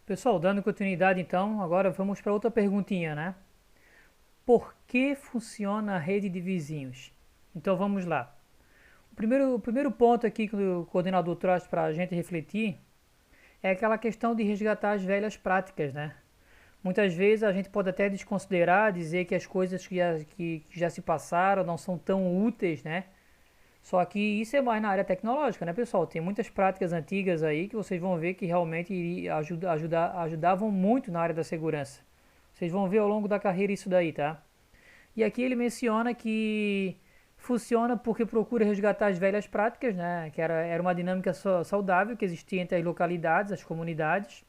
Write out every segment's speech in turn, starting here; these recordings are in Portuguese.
Pessoal, dando continuidade então, agora vamos para outra perguntinha, né? Por que funciona a rede de vizinhos? Então vamos lá. O primeiro ponto aqui que o coordenador traz para a gente refletir é aquela questão de resgatar as velhas práticas, né? Muitas vezes a gente pode até desconsiderar, dizer que as coisas que já se passaram não são tão úteis, né? Só que isso é mais na área tecnológica, né, pessoal? Tem muitas práticas antigas aí que vocês vão ver que realmente ajudavam muito na área da segurança. Vocês vão ver ao longo da carreira isso daí, tá? E aqui ele menciona que funciona porque procura resgatar as velhas práticas, né? Que era uma dinâmica saudável que existia entre as localidades, as comunidades,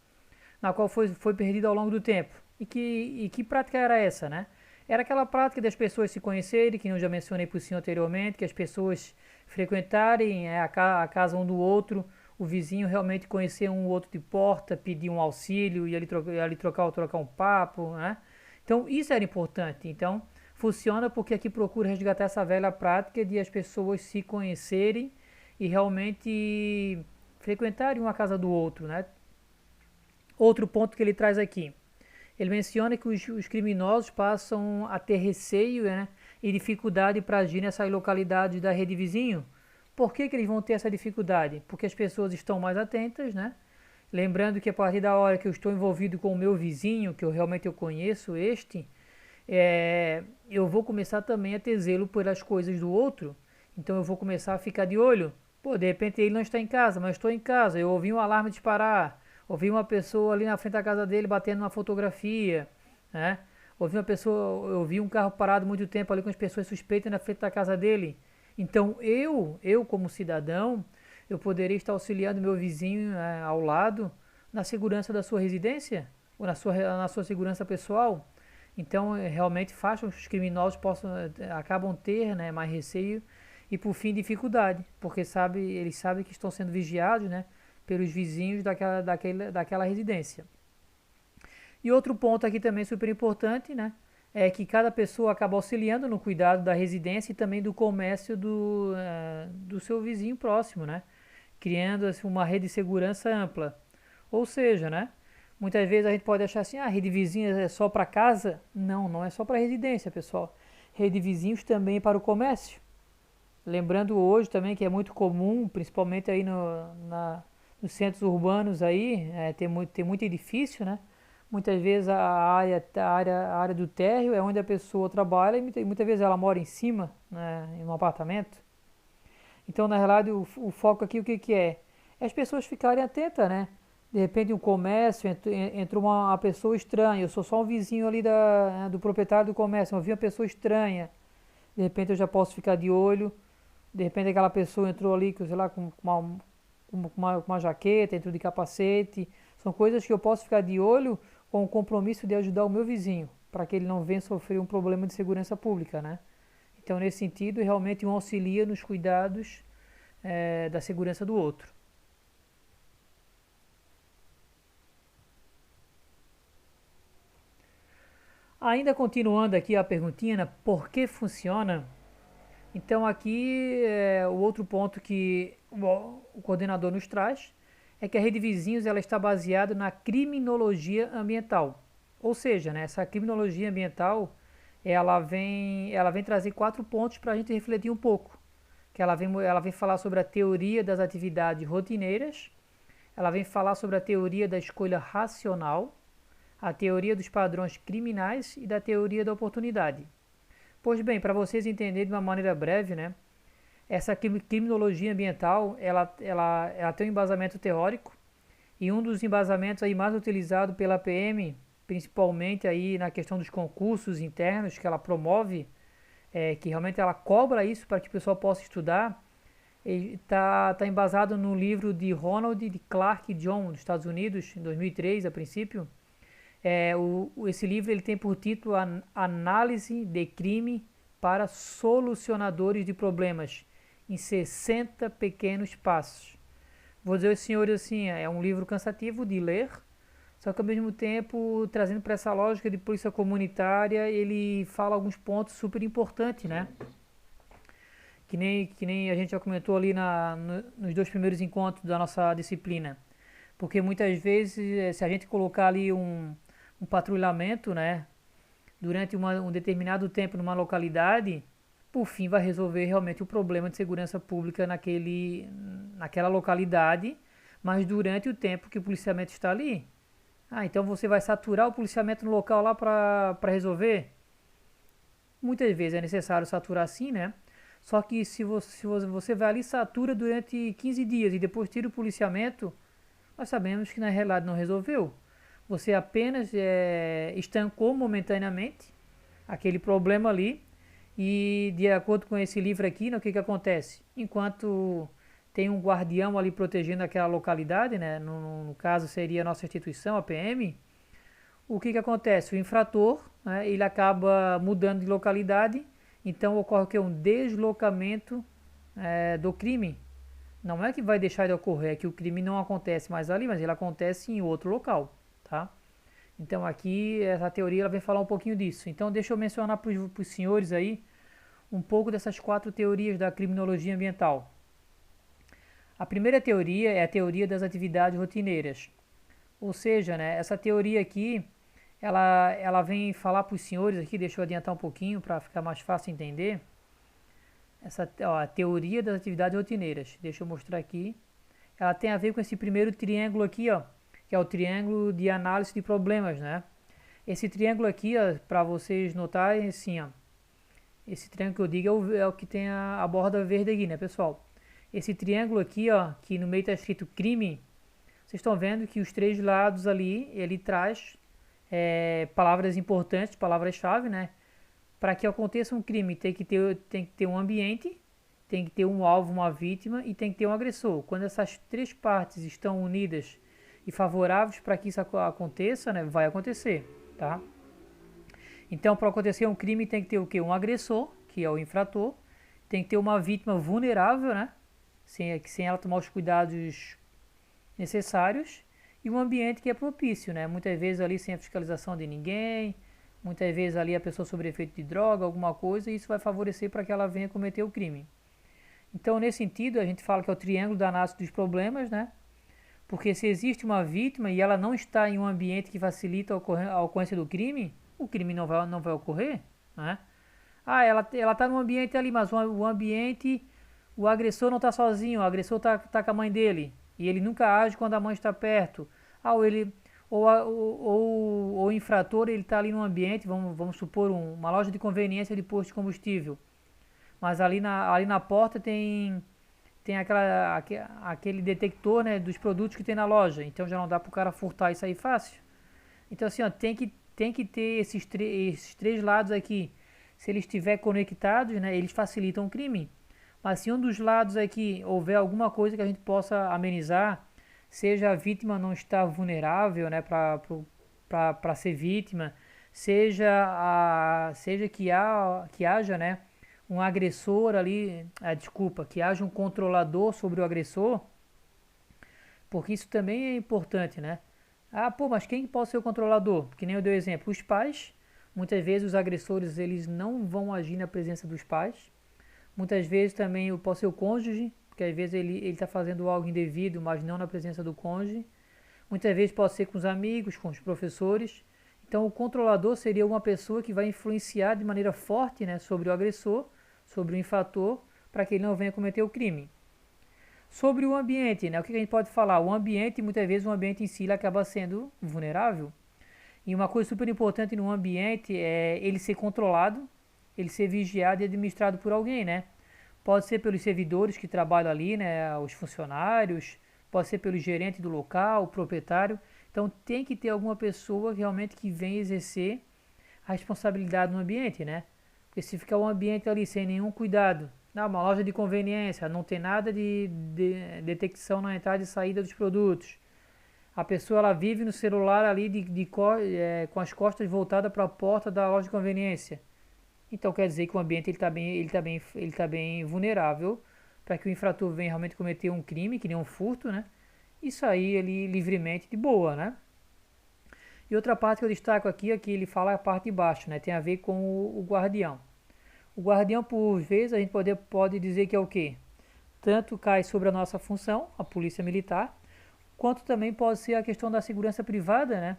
na qual foi perdida ao longo do tempo. E que prática era essa, né? Era aquela prática das pessoas se conhecerem, que eu já mencionei por si anteriormente, que as pessoas frequentarem a casa um do outro, o vizinho realmente conhecer um outro de porta, pedir um auxílio e ali trocar um papo, né? Então isso era importante. Então funciona porque aqui procura resgatar essa velha prática de as pessoas se conhecerem e realmente frequentarem uma casa do outro, né? Outro ponto que ele traz aqui. Ele menciona que os criminosos passam a ter receio, né, e dificuldade para agir nessas localidades da rede vizinho. Por que eles vão ter essa dificuldade? Porque as pessoas estão mais atentas, né? Lembrando que a partir da hora que eu estou envolvido com o meu vizinho, que eu conheço eu vou começar também a ter zelo pelas coisas do outro. Então eu vou começar a ficar de olho. Pô, de repente ele não está em casa, mas eu estou em casa. Eu ouvi um alarme disparar. Ouvi uma pessoa ali na frente da casa dele batendo uma fotografia, né? Eu vi um carro parado muito tempo ali com as pessoas suspeitas na frente da casa dele. Então eu como cidadão, eu poderia estar auxiliando meu vizinho ao lado na segurança da sua residência ou na sua segurança pessoal. Então realmente faz com que os criminosos acabam ter, né, mais receio e por fim dificuldade, porque eles sabem que estão sendo vigiados, né, pelos vizinhos daquela residência. E outro ponto aqui também super importante, né, é que cada pessoa acaba auxiliando no cuidado da residência e também do comércio do seu vizinho próximo, né, criando assim, uma rede de segurança ampla. Ou seja, né, muitas vezes a gente pode achar assim, a rede vizinha é só para casa. Não, não é só para residência, pessoal. Rede vizinhos também para o comércio. Lembrando hoje também que é muito comum, principalmente aí nos centros urbanos aí, tem muito edifício, né? Muitas vezes a área do térreo é onde a pessoa trabalha e muitas vezes ela mora em cima, né, em um apartamento. Então, na realidade, o foco aqui o que, que é? É as pessoas ficarem atentas, né? De repente, um comércio, entrou uma pessoa estranha, eu sou só um vizinho ali do proprietário do comércio, eu vi uma pessoa estranha, de repente eu já posso ficar de olho, de repente aquela pessoa entrou ali, sei lá, com uma jaqueta, entrou de capacete. São coisas que eu posso ficar de olho com o compromisso de ajudar o meu vizinho, para que ele não venha sofrer um problema de segurança pública, né? Então, nesse sentido, realmente um auxilia nos cuidados da segurança do outro. Ainda continuando aqui a perguntinha, né, por que funciona? Então aqui o outro ponto que o coordenador nos traz é que a rede de vizinhos ela está baseada na criminologia ambiental. Ou seja, né, essa criminologia ambiental ela vem trazer 4 pontos para a gente refletir um pouco. Que ela vem falar sobre a teoria das atividades rotineiras, ela vem falar sobre a teoria da escolha racional, a teoria dos padrões criminais e da teoria da oportunidade. Pois bem, para vocês entenderem de uma maneira breve, né, essa criminologia ambiental, ela tem um embasamento teórico e um dos embasamentos aí mais utilizado pela PM, principalmente aí na questão dos concursos internos que ela promove, que realmente ela cobra isso para que o pessoal possa estudar, está embasado no livro de Ronald de Clark John, dos Estados Unidos, em 2003, a princípio. Esse livro ele tem por título Análise de Crime para Solucionadores de Problemas em 60 Pequenos Passos. Vou dizer aos senhores assim, é um livro cansativo de ler, só que ao mesmo tempo, trazendo para essa lógica de polícia comunitária, ele fala alguns pontos super importantes, né? Que nem a gente já comentou ali nos 2 primeiros encontros da nossa disciplina. Porque muitas vezes, se a gente colocar ali um patrulhamento, né, durante um determinado tempo numa localidade, por fim vai resolver realmente o problema de segurança pública naquela localidade, mas durante o tempo que o policiamento está ali. Ah, então você vai saturar o policiamento no local lá para resolver? Muitas vezes é necessário saturar sim, né? Só que se você vai ali e satura durante 15 dias e depois tira o policiamento, nós sabemos que na realidade não resolveu. Você apenas estancou momentaneamente aquele problema ali. E de acordo com esse livro aqui, né, o que, que acontece? Enquanto tem um guardião ali protegendo aquela localidade, né, no caso seria a nossa instituição, a PM, o que, que acontece? O infrator, né, ele acaba mudando de localidade, então ocorre que um deslocamento do crime. Não é que vai deixar de ocorrer, é que o crime não acontece mais ali, mas ele acontece em outro local, tá? Então aqui essa teoria ela vem falar um pouquinho disso. Então deixa eu mencionar para os senhores aí um pouco dessas 4 teorias da criminologia ambiental. A primeira teoria é a teoria das atividades rotineiras. Ou seja, né, essa teoria aqui, ela vem falar para os senhores aqui, deixa eu adiantar um pouquinho para ficar mais fácil entender. A teoria das atividades rotineiras, deixa eu mostrar aqui. Ela tem a ver com esse primeiro triângulo aqui, ó, que é o triângulo de análise de problemas, né? Esse triângulo aqui, para vocês notarem, assim, ó, esse triângulo que eu digo é o que tem a borda verde aqui, né, pessoal? Esse triângulo aqui, ó, que no meio está escrito crime, vocês estão vendo que os 3 lados ali, ele traz palavras importantes, palavras-chave, né? Para que aconteça um crime, tem que ter um ambiente, tem que ter um alvo, uma vítima e tem que ter um agressor. Quando essas 3 partes estão unidas e favoráveis para que isso aconteça, né, vai acontecer, tá? Então, para acontecer um crime tem que ter o quê? Um agressor, que é o infrator, tem que ter uma vítima vulnerável, né? Sem ela tomar os cuidados necessários, e um ambiente que é propício, né? Muitas vezes ali sem a fiscalização de ninguém, muitas vezes ali a pessoa sob efeito de droga, alguma coisa, e isso vai favorecer para que ela venha cometer o crime. Então, nesse sentido, a gente fala que é o triângulo da análise dos problemas, né? Porque se existe uma vítima e ela não está em um ambiente que facilita a ocorrência do crime, o crime não vai ocorrer, né? Ah, ela está no ambiente ali, mas o ambiente, o agressor não está sozinho, o agressor tá com a mãe dele, e ele nunca age quando a mãe está perto. Ah, ou o infrator, ele está ali no ambiente, vamos supor, uma loja de conveniência de posto de combustível, mas ali na porta tem aquele detector, né, dos produtos que tem na loja, então já não dá para o cara furtar isso aí fácil. Então assim, ó, tem que ter esses 3 lados aqui. Se eles estiverem conectados, né, eles facilitam o crime. Mas se um dos lados aqui houver alguma coisa que a gente possa amenizar, seja a vítima não estar vulnerável, né, para ser vítima, seja que haja, né, um agressor ali, desculpa, que haja um controlador sobre o agressor, porque isso também é importante, né? Ah, pô, mas quem pode ser o controlador? Que nem eu dei o exemplo, os pais. Muitas vezes os agressores eles não vão agir na presença dos pais. Muitas vezes também pode ser o cônjuge, porque às vezes ele está fazendo algo indevido, mas não na presença do cônjuge. Muitas vezes pode ser com os amigos, com os professores. Então o controlador seria uma pessoa que vai influenciar de maneira forte, né, sobre o agressor, sobre o infrator, para que ele não venha cometer o crime. Sobre o ambiente, né, o que a gente pode falar? O ambiente, muitas vezes o ambiente em si ele acaba sendo vulnerável. E uma coisa super importante no ambiente é ele ser controlado, ele ser vigiado e administrado por alguém, né? Pode ser pelos servidores que trabalham ali, né, os funcionários, pode ser pelo gerente do local, o proprietário. Então tem que ter alguma pessoa realmente que venha exercer a responsabilidade no ambiente, né? Porque se ficar um ambiente ali sem nenhum cuidado, uma loja de conveniência, não tem nada de detecção na entrada e saída dos produtos. A pessoa ela vive no celular ali com as costas voltadas para a porta da loja de conveniência. Então quer dizer que o ambiente ele tá bem vulnerável para que o infrator venha realmente cometer um crime, que nem um furto, né? E sair ele livremente de boa, né? E outra parte que eu destaco aqui é que ele fala a parte de baixo, né? Tem a ver com o guardião. O guardião, por vezes, a gente pode dizer que é o quê? Tanto cai sobre a nossa função, a polícia militar, quanto também pode ser a questão da segurança privada, né?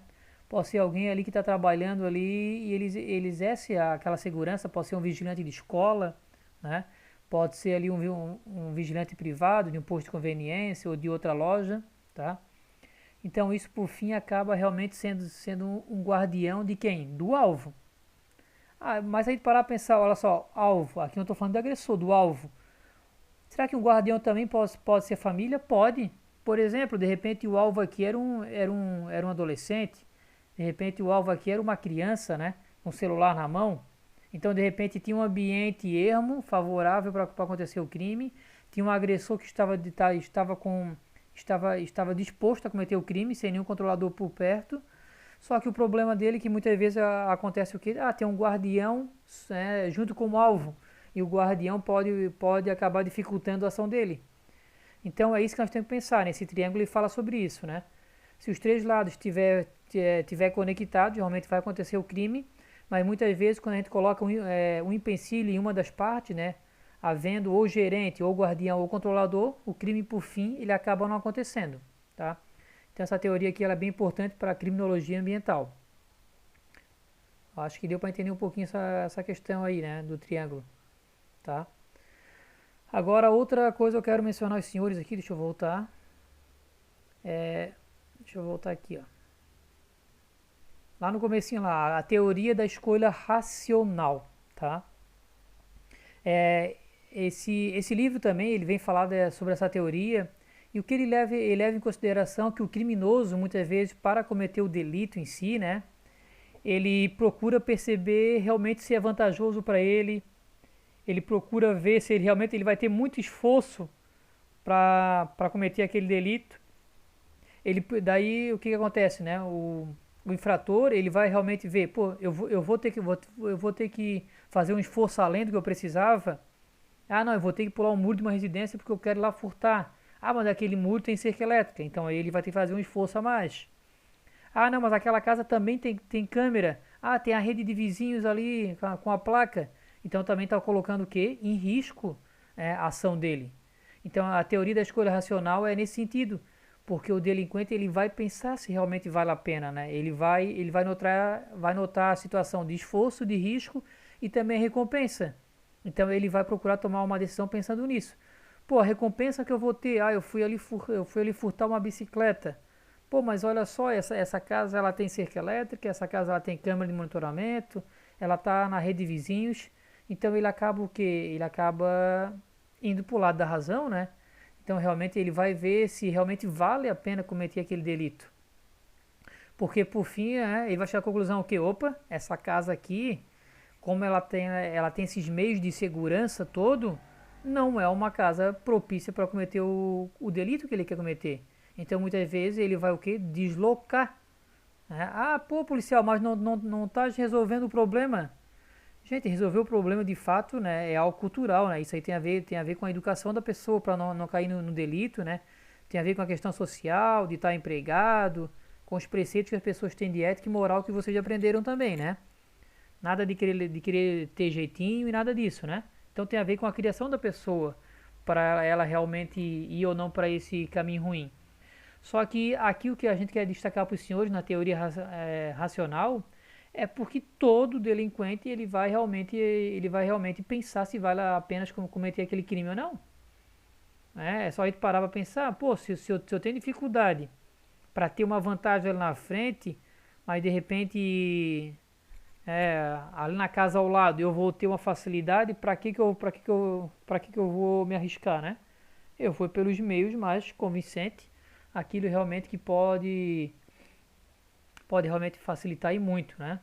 Pode ser alguém ali que está trabalhando ali e ele exerce aquela segurança, pode ser um vigilante de escola, né? Pode ser ali um vigilante privado de um posto de conveniência ou de outra loja, tá? Então isso por fim acaba realmente sendo um guardião de quem? Do alvo. Ah, mas aí parar a pensar, olha só, alvo, aqui não estou falando do agressor, do alvo. Será que um guardião também pode ser família? Pode. Por exemplo, de repente o alvo aqui era um adolescente, de repente o alvo aqui era uma criança, né? Com um celular na mão. Então, de repente, tinha um ambiente ermo, favorável para acontecer o crime, tinha um agressor que estava disposto a cometer o crime, sem nenhum controlador por perto. Só que o problema dele é que muitas vezes acontece o quê? Ah, tem um guardião junto com o alvo. E o guardião pode acabar dificultando a ação dele. Então é isso que nós temos que pensar. Nesse triângulo ele fala sobre isso, né? Se os três lados tiver conectados, realmente vai acontecer o crime. Mas muitas vezes quando a gente coloca um empecilho em uma das partes, né? Havendo ou gerente, ou guardião, ou controlador, o crime por fim ele acaba não acontecendo, tá? Então essa teoria aqui ela é bem importante para a criminologia ambiental. Acho que deu para entender um pouquinho essa questão aí, né, do triângulo, tá? Agora outra coisa eu quero mencionar aos senhores aqui, deixa eu voltar. Deixa eu voltar aqui, ó. Lá no comecinho lá, a teoria da escolha racional, tá? Esse livro também, ele vem falar sobre essa teoria e o que ele leva em consideração que o criminoso, muitas vezes, para cometer o delito em si, né? Ele procura perceber realmente se é vantajoso para ele procura ver se ele vai ter muito esforço para cometer aquele delito. Daí o que acontece, né? O infrator ele vai realmente ver, pô, eu vou ter que fazer um esforço além do que eu precisava. Ah, não, eu vou ter que pular um muro de uma residência porque eu quero ir lá furtar. Ah, mas aquele muro tem cerca elétrica, então aí ele vai ter que fazer um esforço a mais. Ah, não, mas aquela casa também tem câmera. Ah, tem a rede de vizinhos ali com a placa. Então também está colocando o quê? Em risco a ação dele. Então a teoria da escolha racional é nesse sentido, porque o delinquente ele vai pensar se realmente vale a pena, né? Vai notar a situação de esforço, de risco e também recompensa. Então ele vai procurar tomar uma decisão pensando nisso. Pô, a recompensa que eu vou ter, eu fui ali furtar uma bicicleta. Pô, mas olha só, essa casa ela tem cerca elétrica, essa casa ela tem câmera de monitoramento, ela está na rede de vizinhos. Então ele acaba o quê? Ele acaba indo para o lado da razão, né? Então realmente ele vai ver se realmente vale a pena cometer aquele delito. Porque por fim, ele vai chegar à conclusão que, opa, essa casa aqui, como ela tem esses meios de segurança todo, não é uma casa propícia para cometer o delito que ele quer cometer. Então muitas vezes ele vai o quê? Deslocar. Né? Ah, pô, policial, mas não tá resolvendo o problema. Gente, resolver o problema de fato, né, é algo cultural, né? Isso aí tem a ver com a educação da pessoa para não cair no delito, né? Tem a ver com a questão social, de estar empregado, com os preceitos que as pessoas têm de ética e moral que vocês já aprenderam também, né? Nada de querer ter jeitinho e nada disso, né? Então tem a ver com a criação da pessoa para ela realmente ir ou não para esse caminho ruim. Só que aqui o que a gente quer destacar para os senhores na teoria racional é porque todo delinquente ele vai realmente pensar se vale a pena cometer aquele crime ou não. É só a gente parar para pensar, pô, se eu tenho dificuldade para ter uma vantagem ali na frente, mas de repente ali na casa ao lado eu vou ter uma facilidade, para que eu vou me arriscar, né? Eu fui pelos meios mais convincentes, aquilo realmente que pode realmente facilitar e muito, né?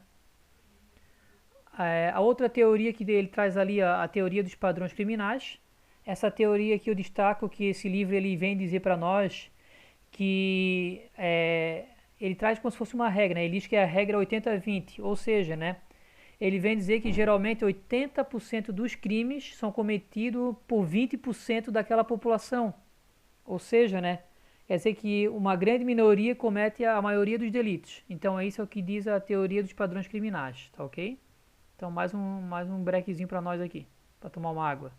A outra teoria que ele traz ali, a teoria dos padrões criminais. Essa teoria que eu destaco, que esse livro ele vem dizer para nós que ele traz como se fosse uma regra, né? Ele diz que é a regra 80-20, ou seja, né? Ele vem dizer que geralmente 80% dos crimes são cometidos por 20% daquela população. Ou seja, né? Quer dizer que uma grande minoria comete a maioria dos delitos. Então, isso é o que diz a teoria dos padrões criminais, tá ok? Então, mais um brequezinho para nós aqui, para tomar uma água.